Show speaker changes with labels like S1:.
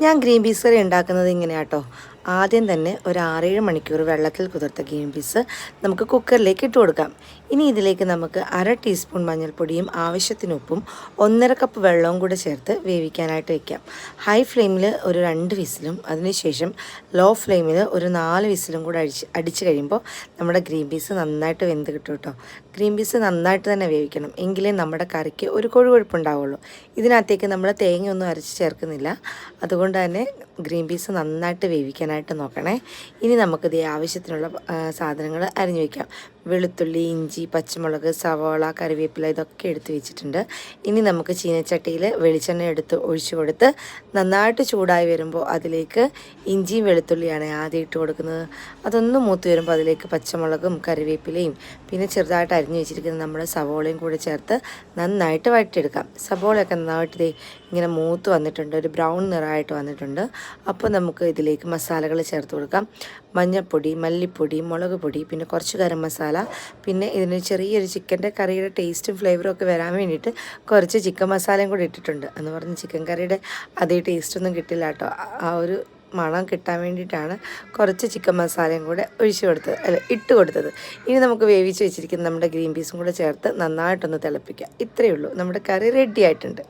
S1: ഞാൻ green peas കറി ഉണ്ടാക്കുന്നത് ഇങ്ങനെയാട്ടോ. ആദ്യം തന്നെ ഒരു 6-7 മണിക്കൂർ വെള്ളത്തിൽ കുതിർത്ത ഗ്രീൻ പീസ് നമുക്ക് കുക്കറിലേക്ക് ഇട്ട് കൊടുക്കാം. ഇനി ഇതിലേക്ക് നമുക്ക് 1/2 ടീസ്പൂൺ മഞ്ഞൾപ്പൊടിയും ആവശ്യത്തിന് ഉപ്പും 1/2 കപ്പ് വെള്ളവും കൂടെ ചേർത്ത് വേവിക്കാനായിട്ട് വയ്ക്കാം. ഹൈ ഫ്ലെയിമിൽ ഒരു 2 വിസിലും അതിനുശേഷം ലോ ഫ്ലെയിമിൽ ഒരു 4 വിസിലും കൂടെ അടിച്ച് കഴിയുമ്പോൾ നമ്മുടെ ഗ്രീൻ പീസ് നന്നായിട്ട് വെന്ത് കിട്ടും കേട്ടോ. ഗ്രീൻ പീസ് നന്നായിട്ട് തന്നെ വേവിക്കണം, എങ്കിലേ നമ്മുടെ കറിക്ക് ഒരു കൊഴുകൊഴുപ്പുണ്ടാവുള്ളൂ. ഇതിനകത്തേക്ക് നമ്മൾ തേങ്ങയൊന്നും അരച്ച് ചേർക്കുന്നില്ല, അതുകൊണ്ട് തന്നെ ഗ്രീൻ പീസ് നന്നായിട്ട് വേവിക്കാനായിട്ട് നോക്കണേ. ഇനി നമുക്കിത് ആവശ്യത്തിനുള്ള സാധനങ്ങൾ അരിഞ്ഞു വയ്ക്കാം. വെളുത്തുള്ളി, ഇഞ്ചി, പച്ചമുളക്, സവാള, കറിവേപ്പില ഇതൊക്കെ എടുത്ത് വെച്ചിട്ടുണ്ട്. ഇനി നമുക്ക് ചീനച്ചട്ടിയിൽ വെളിച്ചെണ്ണ എടുത്ത് ഒഴിച്ചു കൊടുത്ത് നന്നായിട്ട് ചൂടായി വരുമ്പോൾ അതിലേക്ക് ഇഞ്ചിയും വെളുത്തുള്ളിയാണ് ആദ്യം ഇട്ട് കൊടുക്കുന്നത്. അതൊന്ന് മൂത്ത് വരുമ്പോൾ അതിലേക്ക് പച്ചമുളകും കറിവേപ്പിലയും പിന്നെ ചെറുതായിട്ട് അരിഞ്ഞു വെച്ചിരിക്കുന്ന നമ്മുടെ സവോളയും കൂടി ചേർത്ത് നന്നായിട്ട് വഴറ്റിയെടുക്കാം. സവോളയൊക്കെ നന്നായിട്ട് ഇങ്ങനെ മൂത്ത് വന്നിട്ടുണ്ട്, ഒരു ബ്രൗൺ നിറമായിട്ട് വന്നിട്ടുണ്ട്. അപ്പോൾ നമുക്ക് ഇതിലേക്ക് മസാലകൾ ചേർത്ത് കൊടുക്കാം. മഞ്ഞൾപ്പൊടി, മല്ലിപ്പൊടി, മുളക് പൊടി, പിന്നെ കുറച്ച് ഗരം മസാല, പിന്നെ ഇതിന് ചെറിയൊരു ചിക്കൻ്റെ കറിയുടെ ടേസ്റ്റും ഫ്ലേവറും ഒക്കെ വരാൻ വേണ്ടിയിട്ട് കുറച്ച് ചിക്കൻ മസാലയും കൂടി ഇട്ടിട്ടുണ്ട്. എന്ന് പറഞ്ഞ് ചിക്കൻ കറിയുടെ അതേ ടേസ്റ്റൊന്നും കിട്ടില്ല കേട്ടോ. ആ ഒരു മണം കിട്ടാൻ വേണ്ടിയിട്ടാണ് കുറച്ച് ചിക്കൻ മസാലയും കൂടെ ഇട്ട് കൊടുത്തത്. ഇനി നമുക്ക് വേവിച്ച് വെച്ചിരിക്കുന്ന നമ്മുടെ ഗ്രീൻ പീസും കൂടെ ചേർത്ത് നന്നായിട്ടൊന്ന് തിളപ്പിക്കാം. ഇത്രയേ ഉള്ളൂ, നമ്മുടെ കറി റെഡി ആയിട്ടുണ്ട്.